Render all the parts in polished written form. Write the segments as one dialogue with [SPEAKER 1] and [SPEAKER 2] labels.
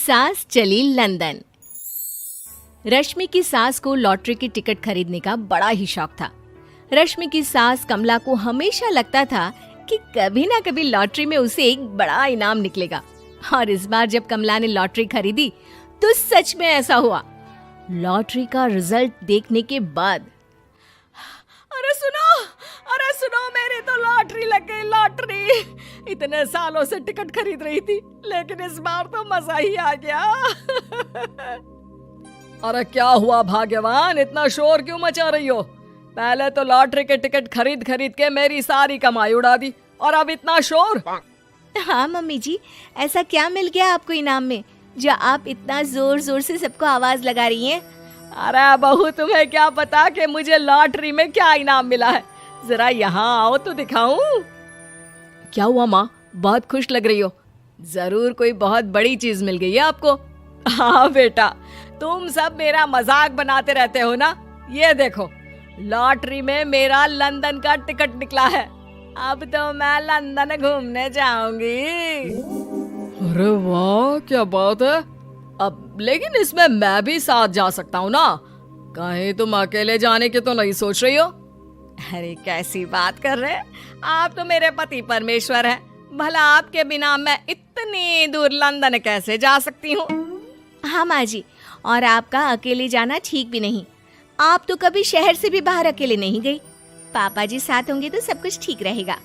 [SPEAKER 1] सास चली लंदन। रश्मि की सास को लॉटरी की टिकट खरीदने का बड़ा ही शौक था। रश्मि की सास कमला को हमेशा लगता था कि कभी ना कभी लॉटरी में उसे एक बड़ा इनाम निकलेगा। और इस बार जब कमला ने लॉटरी खरीदी तो सच में ऐसा हुआ। लॉटरी का रिजल्ट देखने के बाद अरे सुनो मेरी तो लॉटरी लग गई, लॉटरी। इतने सालों से टिकट खरीद रही थी लेकिन इस बार तो मजा ही आ गया।
[SPEAKER 2] अरे क्या हुआ भाग्यवान, इतना शोर क्यों मचा रही हो? पहले तो लॉटरी के टिकट खरीद खरीद के मेरी सारी कमाई उड़ा दी और अब इतना शोर।
[SPEAKER 1] हाँ मम्मी जी, ऐसा क्या मिल गया आपको इनाम में जो आप इतना जोर जोर से सबको आवाज लगा रही हैं?
[SPEAKER 2] अरे बहू, तुम्हें क्या पता कि मुझे लॉटरी में क्या इनाम मिला है? जरा यहाँ आओ तो दिखाऊं। क्या हुआ माँ, बहुत खुश लग रही हो? जरूर कोई बहुत बड़ी चीज मिल गई है आपको। हाँ बेटा, तुम सब मेरा मजाक बनाते रहते हो ना। ये देखो, लॉटरी में मेरा लंदन का टिकट निकला है। अब तो मैं लंदन घूमने जाऊंगी। अरे वाह, क्या बात है। अब लेकिन इसमें मैं भी साथ जा सकता हूँ ना? कहीं तुम अकेले जाने की तो नहीं सोच रही हो? अरे कैसी बात कर रहे हैं आप, तो मेरे पति परमेश्वर हैं। भला आपके बिना मैं इतनी दूर लंदन कैसे जा सकती हूँ?
[SPEAKER 1] हाँ माँ जी, और आपका अकेले जाना ठीक भी नहीं। आप तो कभी शहर से भी बाहर अकेले नहीं गई। पापा जी साथ होंगे तो सब कुछ ठीक रहेगा।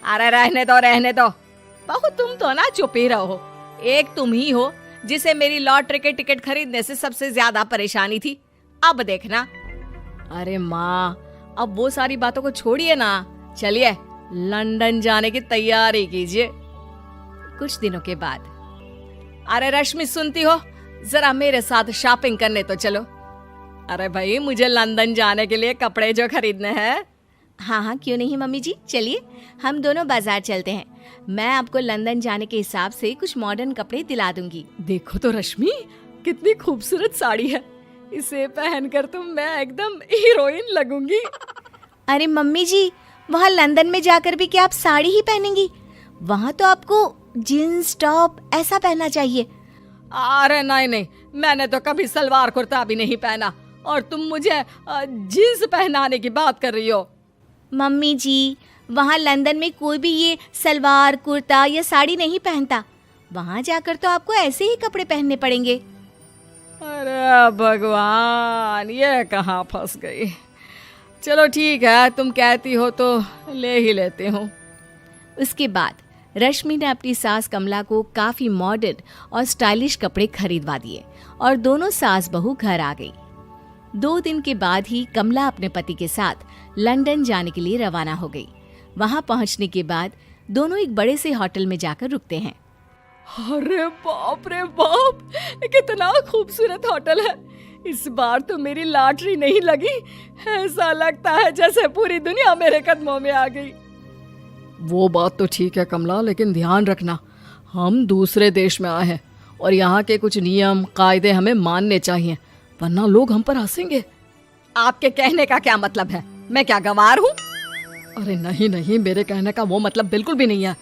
[SPEAKER 2] अरे रहने दो बहू, तुम तो ना चुप ही रहो। एक तुम ही हो जिसे मेरी लॉटरी के टिकट खरीदने से सबसे ज्यादा परेशानी थी। अब देखना। अरे माँ, अब वो सारी बातों को छोड़िए ना, चलिए लंदन जाने की तैयारी कीजिए। कुछ दिनों के बाद, अरे रश्मि सुनती हो, जरा मेरे साथ शॉपिंग करने तो चलो। अरे भाई, मुझे लंदन जाने के लिए कपड़े जो खरीदने हैं।
[SPEAKER 1] हाँ क्यों नहीं मम्मी जी, चलिए हम दोनों बाजार चलते हैं। मैं आपको लंदन जाने के हिसाब से कुछ मॉडर्न कपड़े दिला दूंगी।
[SPEAKER 2] देखो तो रश्मि, कितनी खूबसूरत साड़ी है। इसे पहनकर तो मैं एकदम हीरोइन लगूंगी।
[SPEAKER 1] अरे मम्मी जी, वहाँ लंदन में जाकर भी क्या आप साड़ी ही पहनेंगी? वहाँ तो आपको जीन्स टॉप ऐसा पहनना चाहिए।
[SPEAKER 2] अरे नहीं, मैंने तो कभी सलवार कुर्ता भी नहीं पहना और तुम मुझे जीन्स पहनाने की बात कर रही हो।
[SPEAKER 1] मम्मी जी, वहाँ लंदन में कोई भी ये सलवार कुर्ता या साड़ी नहीं पहनता। वहाँ जाकर तो आपको ऐसे ही कपड़े पहनने पड़ेंगे।
[SPEAKER 2] अरे भगवान, ये कहाँ फंस गई। चलो ठीक है, तुम कहती हो तो ले ही लेती हूँ।
[SPEAKER 1] उसके बाद रश्मि ने अपनी सास कमला को काफी मॉडर्न और स्टाइलिश कपड़े खरीदवा दिए और दोनों सास बहू घर आ गई। 2 दिन के बाद ही कमला अपने पति के साथ लंदन जाने के लिए रवाना हो गई। वहां पहुंचने के बाद दोनों एक बड़े से होटल में जाकर रुकते हैं।
[SPEAKER 2] अरे बाप रे बाप, कितना खूबसूरत होटल है। इस बार तो मेरी लॉटरी नहीं लगी। ऐसा लगता है जैसे पूरी दुनिया मेरे कदमों में आ गई। वो बात तो ठीक है कमला, लेकिन ध्यान रखना, हम दूसरे देश में आए हैं और यहाँ के कुछ नियम कायदे हमें मानने चाहिए, वरना लोग हम पर हंसेंगे। आपके कहने का क्या मतलब है? मैं क्या गंवार हूँ? अरे नहीं, मेरे कहने का वो मतलब बिल्कुल भी नहीं है।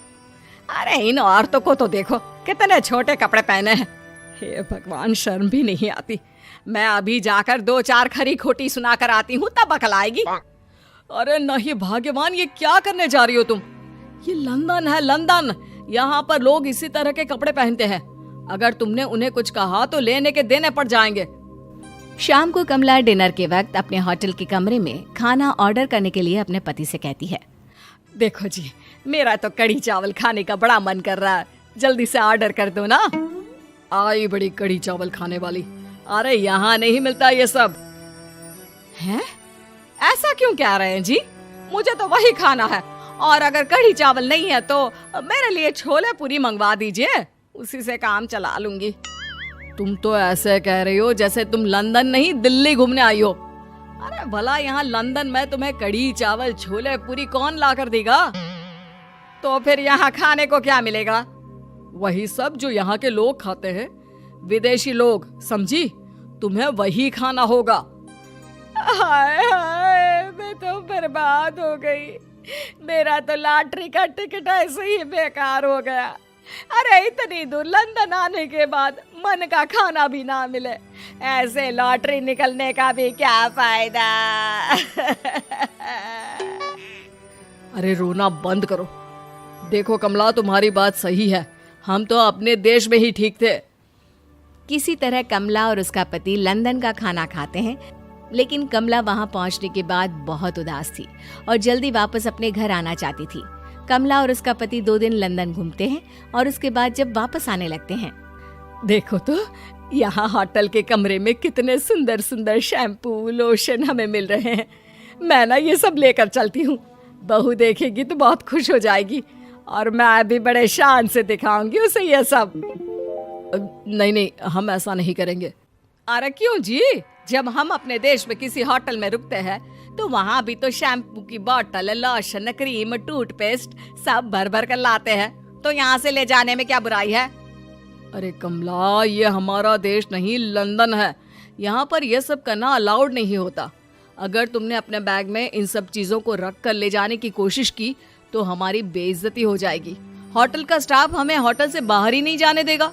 [SPEAKER 2] अरे इन औरतों को तो देखो, कितने छोटे कपड़े पहने हैं। हे भगवान, शर्म भी नहीं आती। मैं अभी जाकर 2-4 खरी खोटी सुनाकर आती हूँ, तब अकल आएगी। अरे नहीं भाग्यवान, ये क्या करने जा रही हो तुम? ये लंदन है, लंदन। यहाँ पर लोग इसी तरह के कपड़े पहनते हैं। अगर तुमने उन्हें कुछ कहा तो लेने के देने पड़ जाएंगे।
[SPEAKER 1] शाम को कमला डिनर के वक्त अपने होटल के कमरे में खाना ऑर्डर करने के लिए अपने पति से कहती है,
[SPEAKER 2] देखो जी, मेरा तो कढ़ी चावल खाने का बड़ा मन कर रहा है, जल्दी से ऑर्डर कर दो ना। आई बड़ी कढ़ी चावल खाने वाली। अरे यहाँ नहीं मिलता ये सब। हैं? ऐसा क्यों कह रहे हैं जी? मुझे तो वही खाना है, और अगर कढ़ी चावल नहीं है तो मेरे लिए छोले पूरी मंगवा दीजिए, उसी से काम चला लूंगी। तुम तो ऐसे कह रही हो जैसे तुम लंदन नहीं दिल्ली घूमने आई हो। अरे भला यहाँ लंदन में तुम्हें कढ़ी चावल छोले पूरी कौन ला कर देगा? तो फिर यहाँ खाने को क्या मिलेगा? वही सब जो यहाँ के लोग खाते हैं, विदेशी लोग, समझी? तुम्हें वही खाना होगा। हाय हाय, मैं तो बर्बाद हो गई। मेरा तो लॉटरी का टिकट ऐसे ही बेकार हो गया। अरे इतनी दूर लंदन आने के बाद मन का खाना भी ना मिले, ऐसे लॉटरी निकलने का भी क्या फायदा।
[SPEAKER 3] अरे रोना बंद करो। देखो कमला, तुम्हारी बात सही है, हम तो अपने देश में ही ठीक थे।
[SPEAKER 1] किसी तरह कमला और उसका पति लंदन का खाना खाते हैं, लेकिन कमला वहां पहुंचने के बाद बहुत उदास थी और जल्दी वापस अपने घर आना चाहती थी। कमला और उसका पति 2 दिन लंदन घूमते हैं और उसके बाद जब वापस आने लगते हैं,
[SPEAKER 2] देखो तो यहाँ होटल के कमरे में कितने सुंदर सुंदर शैम्पू लोशन हमें मिल रहे हैं। मैं ना ये सब लेकर चलती हूँ, बहू देखेगी तो बहुत खुश हो जाएगी और मैं भी बड़े शान से दिखाऊंगी उसे ये सब।
[SPEAKER 3] नहीं नहीं, हम ऐसा नहीं करेंगे।
[SPEAKER 2] अरे क्यों जी, जब हम अपने देश में किसी होटल में रुकते हैं तो वहाँ भी तो शैम्पू की बोतल, लोशन, क्रीम, टूथपेस्ट सब भर भर कर लाते हैं, तो यहाँ से ले जाने में क्या बुराई है।
[SPEAKER 3] अरे कमला, ये हमारा देश नहीं लंदन है, यहाँ पर यह सब करना अलाउड नहीं होता। अगर तुमने अपने बैग में इन सब चीजों को रख कर ले जाने की कोशिश की तो हमारी बेइज्जती हो जाएगी। होटल का स्टाफ हमें होटल से बाहर ही नहीं जाने देगा।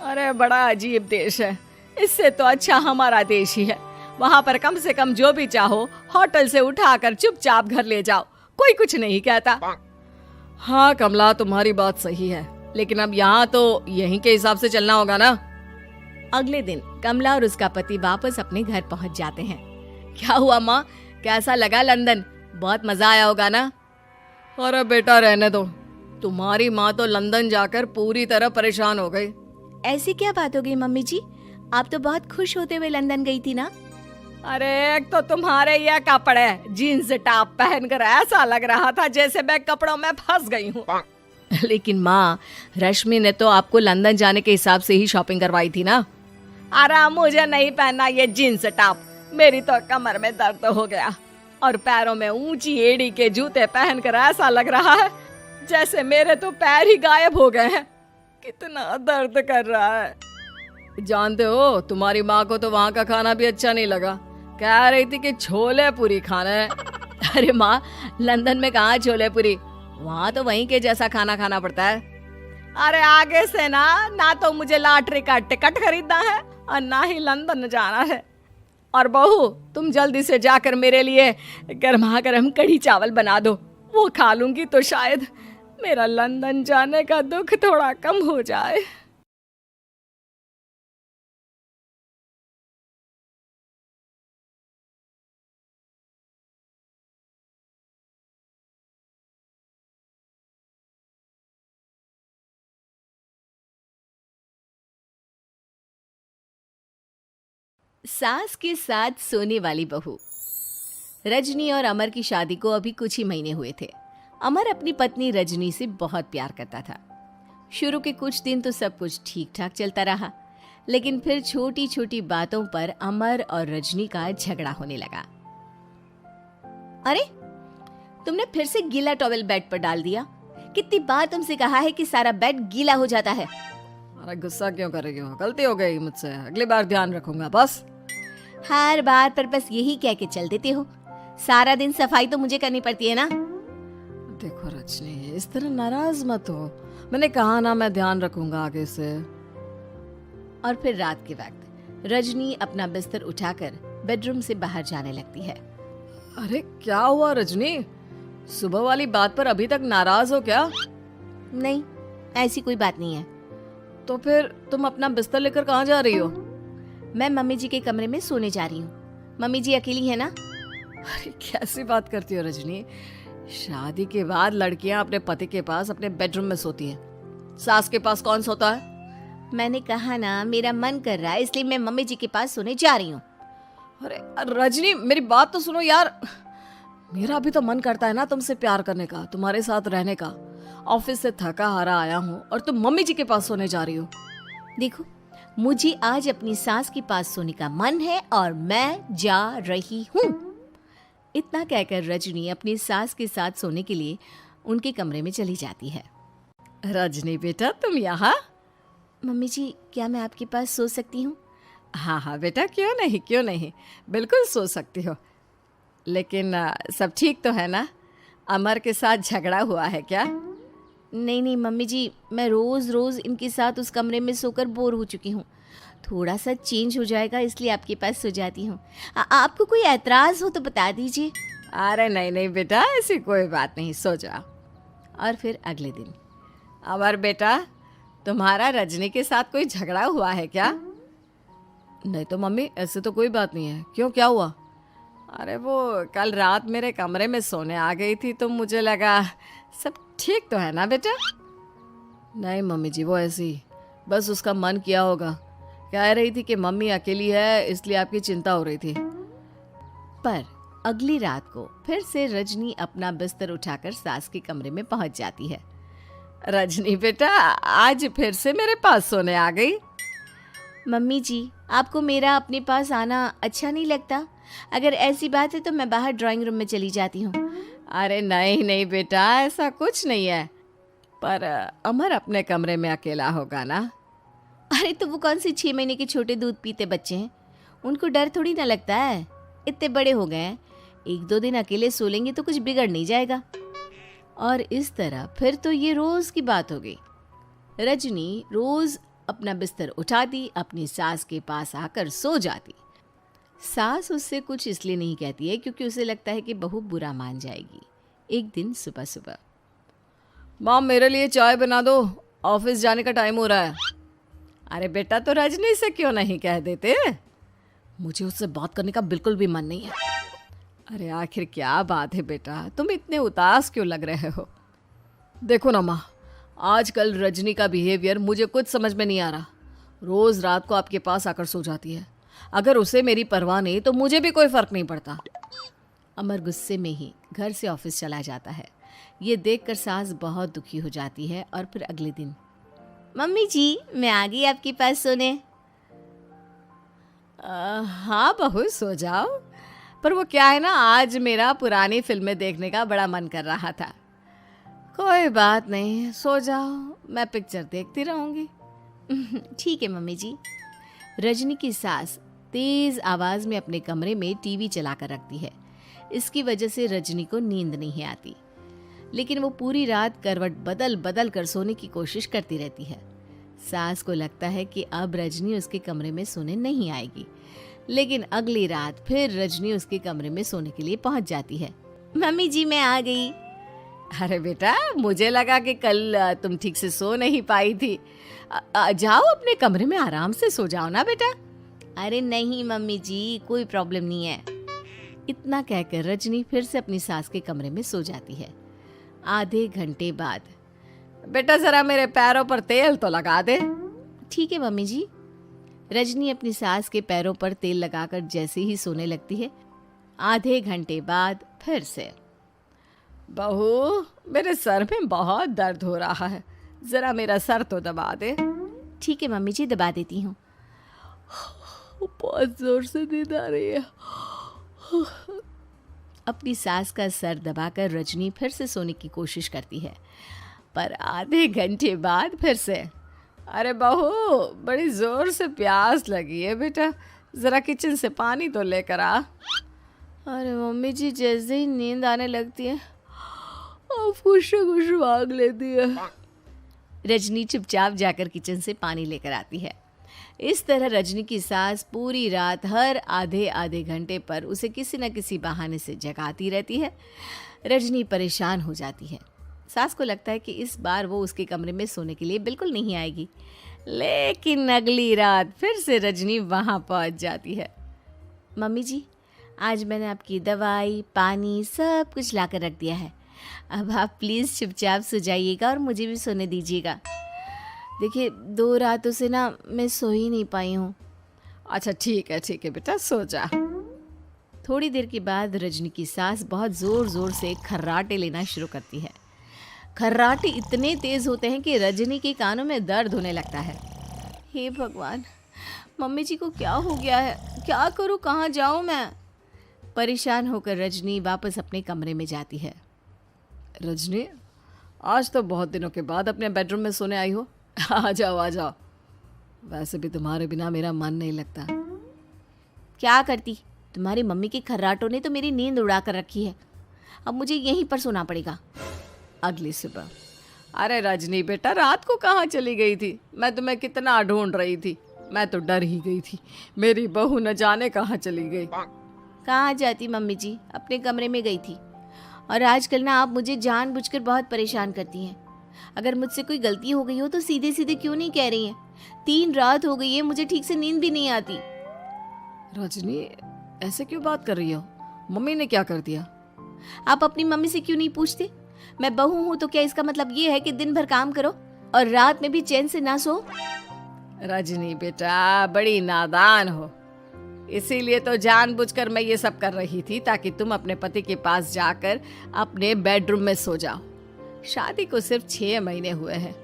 [SPEAKER 2] अरे बड़ा अजीब देश है, इससे तो अच्छा हमारा देश ही है। वहाँ पर कम से कम जो भी चाहो होटल से उठाकर चुपचाप घर ले जाओ, कोई कुछ नहीं कहता।
[SPEAKER 3] हाँ कमला, तुम्हारी बात सही है, लेकिन अब यहाँ तो यहीं के हिसाब से चलना होगा ना।
[SPEAKER 1] अगले दिन कमला और उसका पति वापस अपने घर पहुंच जाते हैं।
[SPEAKER 2] क्या हुआ माँ, कैसा लगा लंदन? बहुत मजा आया होगा ना?
[SPEAKER 3] अरे बेटा रहने दो, तुम्हारी माँ तो लंदन जाकर पूरी तरह परेशान हो गई।
[SPEAKER 1] ऐसी क्या बात हो गई मम्मी जी? आप तो बहुत खुश होते हुए लंदन गई थी ना?
[SPEAKER 2] अरे एक तो तुम्हारे ये कपड़े, जीन्स टॉप पहनकर ऐसा लग रहा था जैसे मैं कपड़ों में फंस गई हूँ।
[SPEAKER 1] लेकिन माँ, रश्मि ने तो आपको लंदन जाने के हिसाब से ही शॉपिंग करवाई थी ना।
[SPEAKER 2] अरे मुझे नहीं पहनना ये जीन्स टॉप, मेरी तो कमर में दर्द हो गया और पैरों में ऊंची एड़ी के जूते पहनकर ऐसा लग रहा है जैसे मेरे तो पैर ही गायब हो गए हैं। कितना दर्द कर रहा है।
[SPEAKER 3] जानते हो, तुम्हारी माँ को तो वहाँ का खाना भी अच्छा नहीं लगा, कह रही थी कि छोले पूरी खाना है।
[SPEAKER 1] अरे माँ, लंदन में कहाँ छोले पूरी, वहाँ तो वहीं के जैसा खाना खाना पड़ता है।
[SPEAKER 2] अरे आगे से ना तो मुझे लॉटरी का टिकट खरीदना है और ना ही लंदन जाना है। और बहू, तुम जल्दी से जाकर मेरे लिए गर्मा गर्म कढ़ी चावल बना दो, वो खा लूंगी तो शायद मेरा लंदन जाने का दुख थोड़ा कम हो जाए।
[SPEAKER 1] सास के साथ सोने वाली बहू। रजनी और अमर की शादी को अभी कुछ ही महीने हुए थे। अमर अपनी पत्नी रजनी से बहुत प्यार करता था। शुरू के कुछ दिन तो सब कुछ ठीक ठाक चलता रहा, लेकिन फिर छोटी छोटी बातों पर अमर और रजनी का झगड़ा होने लगा। अरे, तुमने फिर से गीला टॉवेल बेड पर डाल दिया। कितनी बार तुमसे कहा है कि सारा बेड गीला हो जाता है।
[SPEAKER 3] अरे गुस्सा क्यों कर रही हो, गलती हो गई मुझसे, अगली बार ध्यान रखूंगा। बस
[SPEAKER 1] हर बार पर बस यही कह के चल देते हो। सारा दिन सफाई तो मुझे करनी पड़ती है ना।
[SPEAKER 3] देखो रजनी, इस तरह नाराज मत हो, मैंने कहा ना मैं ध्यान रखूंगा आगे से।
[SPEAKER 1] और फिर रात के वक्त रजनी अपना बिस्तर उठाकर बेडरूम से बाहर जाने लगती है।
[SPEAKER 3] अरे क्या हुआ रजनी, सुबह वाली बात पर अभी तक नाराज हो क्या?
[SPEAKER 1] नहीं, ऐसी कोई बात नहीं है।
[SPEAKER 3] तो फिर तुम अपना बिस्तर लेकर कहाँ जा रही हो?
[SPEAKER 1] मैं मम्मी जी के कमरे में सोने जा रही हूँ। मम्मी जी अकेली है ना।
[SPEAKER 3] अरे कैसी बात करती हो रजनी, शादी के बाद लड़कियां अपने पति के पास अपने बेडरूम में सोती हैं, सास के पास कौन सोता है?
[SPEAKER 1] मैंने कहा ना, मेरा मन कर रहा है इसलिए मैं मम्मी जी के पास सोने जा रही हूँ।
[SPEAKER 3] अरे रजनी, मेरी बात तो सुनो यार, मेरा भी तो मन करता है ना तुमसे प्यार करने का, तुम्हारे साथ रहने का। ऑफिस से थका हारा आया हूँ और तुम मम्मी जी के पास सोने जा रही हो।
[SPEAKER 1] देखो, मुझे आज अपनी सास के पास सोने का मन है और मैं जा रही हूँ। इतना कहकर रजनी अपनी सास के साथ सोने के लिए उनके कमरे में चली जाती है।
[SPEAKER 3] रजनी बेटा, तुम यहाँ?
[SPEAKER 1] मम्मी जी, क्या मैं आपके पास सो सकती हूँ?
[SPEAKER 3] हाँ हाँ बेटा, क्यों नहीं, क्यों नहीं, बिल्कुल सो सकती हो। लेकिन सब ठीक तो है ना? अमर के साथ झगड़ा हुआ है क्या?
[SPEAKER 1] नहीं नहीं मम्मी जी, मैं रोज़ रोज़ इनके साथ उस कमरे में सोकर बोर हो चुकी हूँ। थोड़ा सा चेंज हो जाएगा इसलिए आपके पास सो जाती हूँ। आपको कोई एतराज़ हो तो बता दीजिए।
[SPEAKER 3] अरे नहीं नहीं बेटा, ऐसी कोई बात नहीं, सो जाओ।
[SPEAKER 1] और फिर अगले दिन।
[SPEAKER 3] अमर बेटा, तुम्हारा रजनी के साथ कोई झगड़ा हुआ है क्या? नहीं तो मम्मी, ऐसे तो कोई बात नहीं है। क्यों, क्या हुआ? अरे वो कल रात मेरे कमरे में सोने आ गई थी तो मुझे लगा सब ठीक तो है ना बेटा? नहीं मम्मी जी, वो ऐसे ही बस उसका मन किया होगा। कह रही थी कि मम्मी अकेली है इसलिए आपकी चिंता हो रही थी।
[SPEAKER 1] पर अगली रात को फिर से रजनी अपना बिस्तर उठाकर सास के कमरे में पहुंच जाती है।
[SPEAKER 3] रजनी बेटा, आज फिर से मेरे पास सोने आ गई।
[SPEAKER 1] मम्मी जी, आपको मेरा अपने पास आना अच्छा नहीं लगता? अगर ऐसी बात है तो मैं बाहर ड्राइंग रूम में चली जाती हूँ।
[SPEAKER 3] अरे नहीं नहीं बेटा, ऐसा कुछ नहीं है। पर अमर अपने कमरे में अकेला होगा ना?
[SPEAKER 1] अरे तो वो कौन से 6 महीने के छोटे दूध पीते बच्चे हैं, उनको डर थोड़ी ना लगता है। इतने बड़े हो गए हैं, 1-2 दिन अकेले सो लेंगे तो कुछ बिगड़ नहीं जाएगा। और इस तरह फिर तो ये रोज की बात हो गई। रजनी रोज अपना बिस्तर उठाती, अपनी सास के पास आकर सो जाती। सास उससे कुछ इसलिए नहीं कहती है क्योंकि उसे लगता है कि बहू बुरा मान जाएगी। एक दिन सुबह सुबह,
[SPEAKER 3] माँ मेरे लिए चाय बना दो, ऑफिस जाने का टाइम हो रहा है। अरे बेटा, तो रजनी से क्यों नहीं कह देते? मुझे उससे बात करने का बिल्कुल भी मन नहीं है। अरे आखिर क्या बात है बेटा, तुम इतने उदास क्यों लग रहे हो? देखो ना माँ, आजकल रजनी का बिहेवियर मुझे कुछ समझ में नहीं आ रहा। रोज रात को आपके पास आकर सो जाती है। अगर उसे मेरी परवाह नहीं तो मुझे भी कोई फर्क नहीं पड़ता।
[SPEAKER 1] अमर गुस्से में ही घर से ऑफिस चला जाता है। ये देखकर सास बहुत दुखी हो जाती है। और फिर अगले दिन, मम्मी जी मैं आ गई आपके पास सोने।
[SPEAKER 3] हाँ बहू, सो जाओ। पर वो क्या है ना, आज मेरा पुरानी फिल्में देखने का बड़ा मन कर रहा था। कोई बात नहीं, सो जाओ, मैं पिक्चर देखती रहूंगी।
[SPEAKER 1] ठीक है मम्मी जी। रजनी की सास तेज आवाज में अपने कमरे में टीवी चलाकर रखती है। इसकी वजह से रजनी को नींद नहीं आती, लेकिन वो पूरी रात करवट बदल बदल कर सोने की कोशिश करती रहती है। सास को लगता है कि अब रजनी उसके कमरे में सोने नहीं आएगी, लेकिन अगली रात फिर रजनी उसके कमरे में सोने के लिए पहुंच जाती है। मम्मी जी मैं आ गई।
[SPEAKER 3] अरे बेटा, मुझे लगा कि कल तुम ठीक से सो नहीं पाई थी। जाओ अपने कमरे में आराम से सो जाओ ना बेटा।
[SPEAKER 1] अरे नहीं मम्मी जी, कोई प्रॉब्लम नहीं है। इतना कहकर रजनी फिर से अपनी सास के कमरे में सो जाती है। आधे घंटे बाद,
[SPEAKER 3] बेटा जरा मेरे पैरों पर तेल तो लगा दे।
[SPEAKER 1] ठीक है मम्मी जी। रजनी अपनी सास के पैरों पर तेल लगाकर जैसे ही सोने लगती है, आधे घंटे बाद फिर से,
[SPEAKER 3] बहू मेरे सर में बहुत दर्द हो रहा है, जरा मेरा सर तो दबा दे।
[SPEAKER 1] ठीक है मम्मी जी, दबा देती हूँ।
[SPEAKER 3] बहुत जोर से नींद आ रही है।
[SPEAKER 1] अपनी सास का सर दबाकर रजनी फिर से सोने की कोशिश करती है, पर आधे घंटे बाद फिर से,
[SPEAKER 3] अरे बहू बड़ी जोर से प्यास लगी है बेटा, जरा किचन से पानी तो लेकर आ।
[SPEAKER 1] अरे मम्मी जी, जैसे ही नींद आने लगती है
[SPEAKER 3] कुछ मांग लेती है।
[SPEAKER 1] रजनी चुपचाप जाकर किचन से पानी लेकर आती है। इस तरह रजनी की सास पूरी रात हर आधे आधे घंटे पर उसे किसी न किसी बहाने से जगाती रहती है। रजनी परेशान हो जाती है। सास को लगता है कि इस बार वो उसके कमरे में सोने के लिए बिल्कुल नहीं आएगी, लेकिन अगली रात फिर से रजनी वहाँ पहुँच जाती है। मम्मी जी, आज मैंने आपकी दवाई, पानी सब कुछ लाकर रख दिया है। अब आप प्लीज़ चुपचाप सो जाइएगा और मुझे भी सोने दीजिएगा। देखिए 2 रातों से ना मैं सो ही नहीं पाई हूँ।
[SPEAKER 3] अच्छा ठीक है बेटा, सो जा।
[SPEAKER 1] थोड़ी देर के बाद रजनी की सास बहुत ज़ोर ज़ोर से खर्राटे लेना शुरू करती है। खर्राटे इतने तेज़ होते हैं कि रजनी के कानों में दर्द होने लगता है। हे भगवान, मम्मी जी को क्या हो गया है? क्या करूँ, कहाँ जाऊँ मैं? परेशान होकर रजनी वापस अपने कमरे में जाती है।
[SPEAKER 3] रजनी, आज तो बहुत दिनों के बाद अपने बेडरूम में सोने आई हो। आ जाओ। वैसे भी तुम्हारे बिना मेरा मन नहीं लगता।
[SPEAKER 1] क्या करती, तुम्हारी मम्मी के खर्राटों ने तो मेरी नींद उड़ा कर रखी है। अब मुझे यहीं पर सोना पड़ेगा।
[SPEAKER 3] अगली सुबह अरे रजनी बेटा, रात को कहाँ चली गई थी? मैं तुम्हें कितना ढूंढ रही थी। मैं तो डर ही गई थी, मेरी बहू न जाने कहाँ चली गई।
[SPEAKER 1] कहाँ जाती मम्मी जी, अपने कमरे में गई थी। और आजकल ना आप मुझे जानबूझकर बहुत परेशान करती हैं। अगर मुझसे कोई गलती हो गई हो तो सीधे सीधे क्यों नहीं कह रही हैं? 3 रात हो गई है, मुझे ठीक से नींद भी नहीं आती।
[SPEAKER 3] रजनी, ऐसे क्यों बात कर रही हो? मम्मी ने क्या कर दिया?
[SPEAKER 1] आप अपनी मम्मी से क्यों नहीं पूछते? मैं बहू हूँ तो क्या इसका मतलब ये है कि दिन भर काम करो और रात में भी चैन से ना सो?
[SPEAKER 3] रजनी बेटा, बड़ी नादान हो। इसीलिए तो जानबूझकर मैं ये सब कर रही थी, ताकि तुम अपने पति के पास जाकर अपने बेडरूम में सो जाओ। शादी को सिर्फ 6 महीने हुए हैं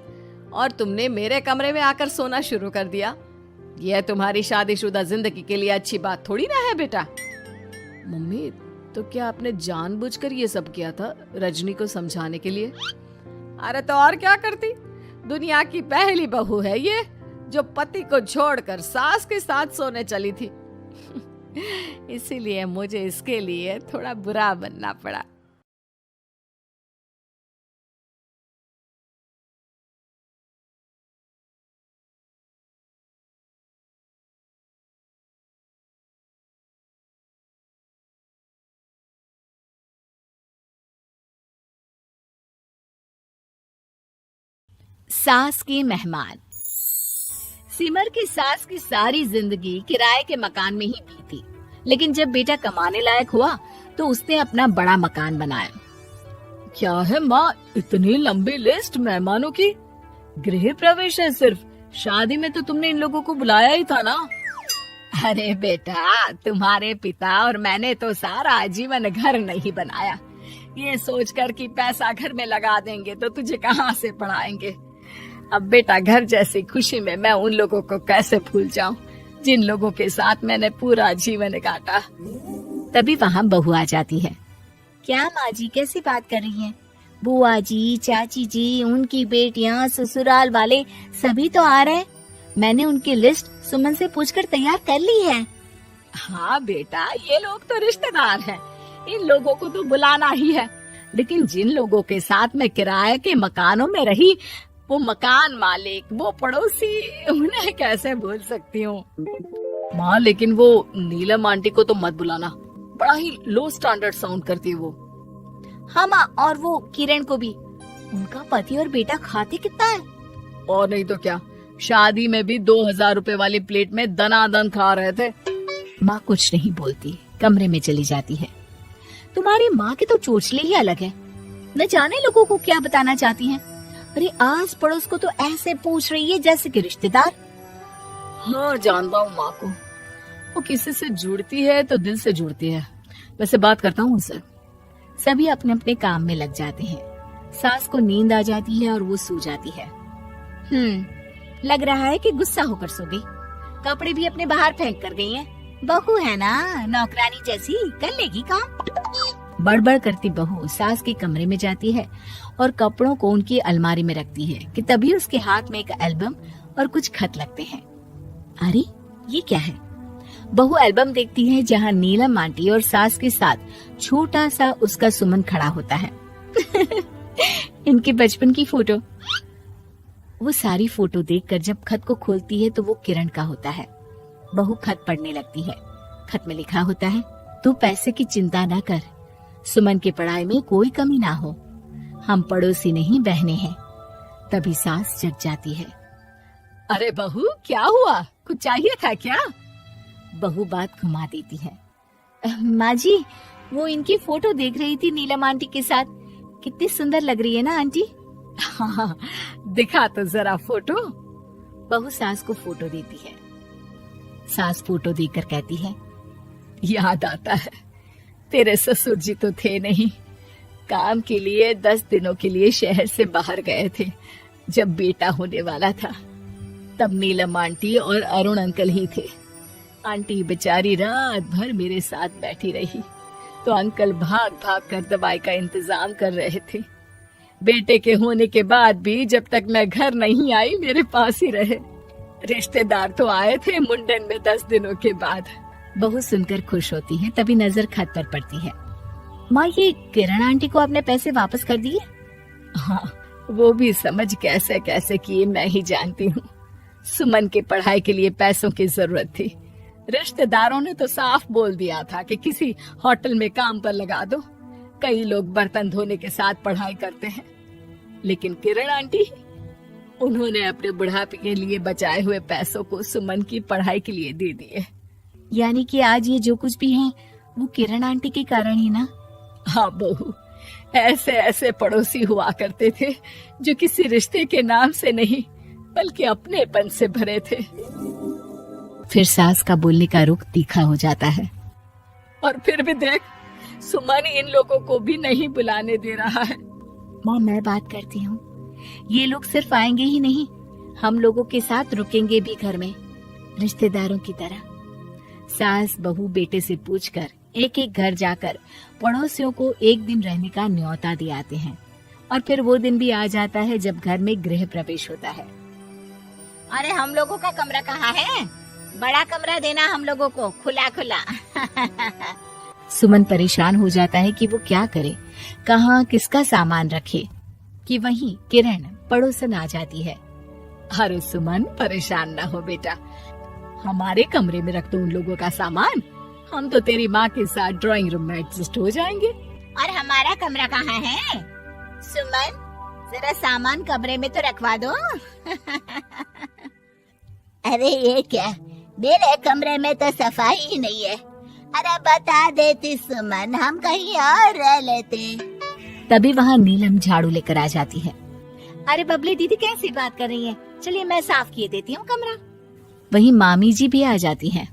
[SPEAKER 3] और तुमने मेरे कमरे में आकर सोना शुरू कर दिया। यह तुम्हारी शादीशुदा जिंदगी के लिए अच्छी बात थोड़ी ना है बेटा। मम्मी, तो क्या आपने जानबूझकर ये सब किया था रजनी को समझाने के लिए? अरे तो और क्या करती? दुनिया की पहली बहू है ये, जो पति को छोड़कर सास के साथ सोने चली थी। इसीलिए मुझे इसके लिए थोड़ा बुरा बनना पड़ा।
[SPEAKER 1] सास के मेहमान। सिमर की सास की सारी जिंदगी किराए के मकान में ही बीती, लेकिन जब बेटा कमाने लायक हुआ तो उसने अपना बड़ा मकान बनाया।
[SPEAKER 2] क्या है माँ, इतनी लंबी लिस्ट मेहमानों की? गृह प्रवेश है सिर्फ, शादी में तो तुमने इन लोगों को बुलाया ही था ना।
[SPEAKER 1] अरे बेटा, तुम्हारे पिता और मैंने तो सारा आजीवन घर नहीं बनाया, ये सोचकर कि पैसा घर में लगा देंगे तो तुझे कहाँ से पढ़ाएंगे। अब बेटा, घर जैसी खुशी में मैं उन लोगों को कैसे भूल जाऊं जिन लोगों के साथ मैंने पूरा जीवन काटा। तभी वहाँ बहू आ जाती है। क्या माँ जी, कैसी बात कर रही हैं? बुआ जी, चाची जी, उनकी बेटियाँ, ससुराल वाले सभी तो आ रहे हैं। मैंने उनकी लिस्ट सुमन से पूछकर तैयार कर ली है। हाँ बेटा, ये लोग तो रिश्तेदार हैं, इन लोगों को तो बुलाना ही है। लेकिन जिन लोगों के साथ मैं किराए के मकानों में रही, वो मकान मालिक, वो पड़ोसी, उन्हें कैसे भूल सकती हूँ?
[SPEAKER 3] माँ, लेकिन वो नीलम आंटी को तो मत बुलाना, बड़ा ही लो स्टैंडर्ड साउंड करती है वो।
[SPEAKER 1] हाँ माँ, और वो किरण को भी। उनका पति और बेटा खाते कितना है।
[SPEAKER 3] और नहीं तो क्या, शादी में भी 2000 रुपए वाली प्लेट में दनादन खा रहे थे।
[SPEAKER 1] माँ कुछ नहीं बोलती, कमरे में चली जाती है। तुम्हारी माँ के तो चोचले ही अलग है, न जाने लोगों को क्या बताना चाहती हैं। अरे आस पड़ोस को तो ऐसे पूछ रही है जैसे कि रिश्तेदार।
[SPEAKER 3] हाँ, जानता हूँ माँ को, वो किसी से जुड़ती है तो दिल से जुड़ती है। वैसे बात करता हूँ उनसे।
[SPEAKER 1] सभी अपने अपने काम में लग जाते हैं। सास को नींद आ जाती है और वो सो जाती है। लग रहा है कि गुस्सा होकर सो गई। कपड़े भी अपने बाहर फेंक कर गई हैं। बहू है ना, नौकरानी जैसी, कर लेगी काम। बड़बड़ करती बहू सास के कमरे में जाती है और कपड़ों को उनकी अलमारी में रखती है कि तभी उसके हाथ में एक एल्बम और कुछ खत लगते हैं। अरे ये क्या है? बहू एल्बम देखती है जहाँ नीलम आंटी और सास के साथ छोटा सा उसका सुमन खड़ा होता है। इनके बचपन की फोटो। वो सारी फोटो देखकर जब खत को खोलती है तो वो किरण का होता है। बहू खत पढ़ने लगती है। खत में लिखा होता है, तू पैसे की चिंता ना कर, सुमन की पढ़ाई में कोई कमी ना हो, हम पड़ोसी नहीं बहने हैं। तभी सास जग जाती है।
[SPEAKER 2] अरे बहू, क्या हुआ? कुछ चाहिए था क्या?
[SPEAKER 1] बहू बात घुमा देती है। माँ जी, वो इनकी फोटो देख रही थी नीलम आंटी के साथ। कितनी सुंदर लग रही है ना आंटी?
[SPEAKER 2] हाँ, दिखा तो जरा फोटो।
[SPEAKER 1] बहू सास को फोटो देती है। सास फोटो देखकर कहती है,
[SPEAKER 2] याद आता है, तेरे ससुर जी तो थे नहीं, काम के लिए 10 दिनों के लिए शहर से बाहर गए थे। जब बेटा होने वाला था तब नीलम आंटी और अरुण अंकल ही थे। आंटी बेचारी रात भर मेरे साथ बैठी रही तो अंकल भाग भाग कर दवाई का इंतजाम कर रहे थे। बेटे के होने के बाद भी जब तक मैं घर नहीं आई मेरे पास ही रहे। रिश्तेदार तो आए थे मुंडन में 10 दिनों के बाद।
[SPEAKER 1] बहू सुनकर खुश होती है। तभी नजर खत पर पड़ती है। माँ, ये किरण आंटी को आपने पैसे वापस कर दिए?
[SPEAKER 2] हाँ, वो भी समझ कैसे कैसे किए मैं ही जानती हूँ। सुमन के पढ़ाई के लिए पैसों की जरूरत थी। रिश्तेदारों ने तो साफ बोल दिया था कि किसी होटल में काम पर लगा दो। कई लोग बर्तन धोने के साथ पढ़ाई करते हैं, लेकिन किरण आंटी, उन्होंने अपने बुढ़ापे के लिए बचाए हुए पैसों को सुमन की पढ़ाई के लिए दे दिए।
[SPEAKER 1] यानी कि आज ये जो कुछ भी है वो किरण आंटी के कारण ही ना?
[SPEAKER 2] हाँ बहू, ऐसे ऐसे पड़ोसी हुआ करते थे जो किसी रिश्ते के नाम से नहीं बल्कि अपनेपन से भरे थे।
[SPEAKER 1] फिर सास का बोलने का रुख तीखा हो जाता है।
[SPEAKER 2] और फिर भी देख, सुमन इन लोगों को भी नहीं बुलाने दे रहा है।
[SPEAKER 1] माँ, मैं बात करती हूँ, ये लोग सिर्फ आएंगे ही नहीं, हम लोगों के साथ रुकेंगे भी घर में, रिश्तेदारों की तरह। सास बहू बेटे से पूछकर एक एक घर जाकर पड़ोसियों को एक दिन रहने का न्योता दे आते हैं। और फिर वो दिन भी आ जाता है जब घर में गृह प्रवेश होता है।
[SPEAKER 4] अरे हम लोगों का कमरा कहाँ है? बड़ा कमरा देना हम लोगों को, खुला खुला।
[SPEAKER 1] सुमन परेशान हो जाता है कि वो क्या करे, कहाँ किसका सामान रखे, कि वहीं किरण पड़ोसन आ जाती है।
[SPEAKER 2] अरे सुमन, परेशान ना हो बेटा, हमारे कमरे में रख दो उन लोगों का सामान। हम तो तेरी माँ के साथ ड्राइंग रूम में एडजस्ट हो जाएंगे।
[SPEAKER 4] और हमारा कमरा कहाँ है? सुमन, जरा सामान कमरे में तो रखवा दो। अरे ये क्या, मेरे कमरे में तो सफाई ही नहीं है। अरे बता देती सुमन, हम कहीं और रह लेते।
[SPEAKER 1] तभी वहाँ नीलम झाड़ू लेकर आ जाती है।
[SPEAKER 4] अरे बबली दीदी कैसी बात कर रही है? चलिए मैं साफ किए देती हूँ कमरा।
[SPEAKER 1] वहीं मामी जी भी आ जाती हैं।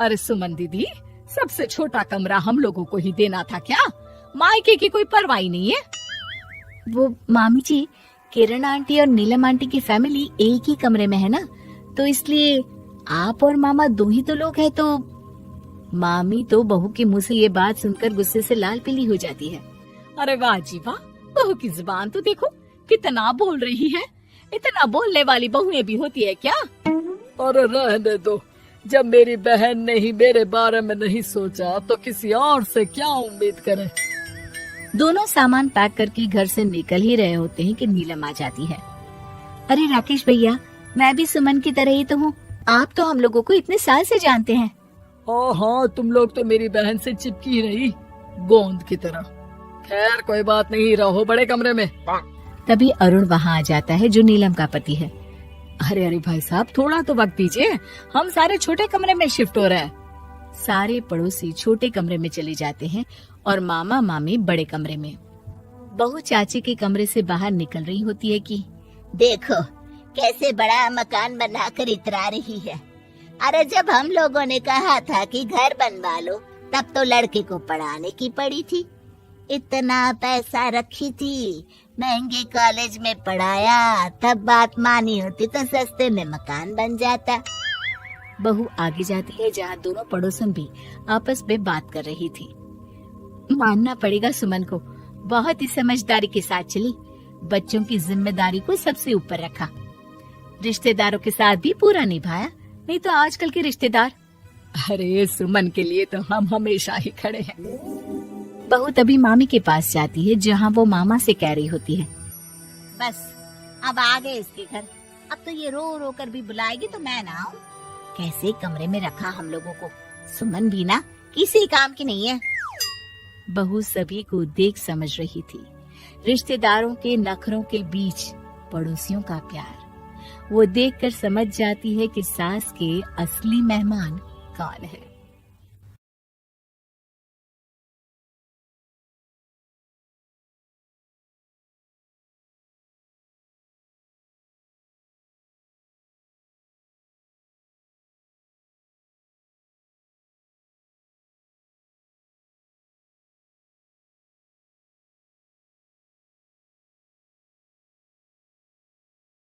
[SPEAKER 2] अरे सुमन दीदी, सबसे छोटा कमरा हम लोगों को ही देना था क्या? मायके की कोई परवाह नहीं है।
[SPEAKER 1] वो मामी जी, किरण आंटी और नीलम आंटी की फैमिली एक ही कमरे में है ना, तो इसलिए आप और मामा दो ही तो लोग हैं। तो मामी तो बहू के मुंह से ये बात सुनकर गुस्से से लाल पीली हो जाती है।
[SPEAKER 2] अरे वाह जी वाह, बहू की जुबान तो देखो कितना बोल रही है। इतना बोलने वाली बहुएं भी होती है क्या? अरे रहने दो, जब मेरी बहन ने ही मेरे बारे में नहीं सोचा तो किसी और से क्या उम्मीद करें।
[SPEAKER 1] दोनों सामान पैक करके घर से निकल ही रहे होते हैं कि नीलम आ जाती है। अरे राकेश भैया, मैं भी सुमन की तरह ही तो हूँ। आप तो हम लोगों को इतने साल से जानते हैं।
[SPEAKER 2] हाँ, तुम लोग तो मेरी बहन से चिपकी रही गोंद की तरह। खैर कोई बात नहीं, रहो बड़े कमरे में।
[SPEAKER 1] तभी अरुण वहाँ आ जाता है, जो नीलम का पति है।
[SPEAKER 2] अरे भाई साहब, थोड़ा तो वक्त दीजिए, हम सारे छोटे कमरे में शिफ्ट हो रहे हैं।
[SPEAKER 1] सारे पड़ोसी छोटे कमरे में चले जाते हैं और मामा मामी बड़े कमरे में। बहू चाची के कमरे से बाहर निकल रही होती है कि
[SPEAKER 4] देखो कैसे बड़ा मकान बनाकर इतरा रही है। अरे जब हम लोगों ने कहा था कि घर बनवा लो, तब तो लड़के को पढ़ाने की पड़ी थी। इतना पैसा रखी थी, महंगे कॉलेज में पढ़ाया, तब बात मानी होती तो सस्ते में मकान बन जाता।
[SPEAKER 1] बहू आगे जाती है जहाँ दोनों पड़ोसन भी आपस में बात कर रही थी। मानना पड़ेगा सुमन को, बहुत ही समझदारी के साथ चली, बच्चों की जिम्मेदारी को सबसे ऊपर रखा, रिश्तेदारों के साथ भी पूरा निभाया। नहीं तो आजकल के रिश्तेदार।
[SPEAKER 2] अरे सुमन के लिए तो हम हमेशा ही खड़े हैं।
[SPEAKER 1] बहू तभी मामी के पास जाती है, जहाँ वो मामा से कह रही होती है,
[SPEAKER 4] बस अब आ गए इसके घर। अब तो ये रो रो कर भी बुलाएगी तो मैं ना आऊं। कैसे कमरे में रखा हम लोगों को। सुमन भी ना किसी काम की नहीं है।
[SPEAKER 1] बहू सभी को देख समझ रही थी, रिश्तेदारों के नखरों के बीच पड़ोसियों का प्यार। वो देखकर समझ जाती है कि सास के असली मेहमान कौन है।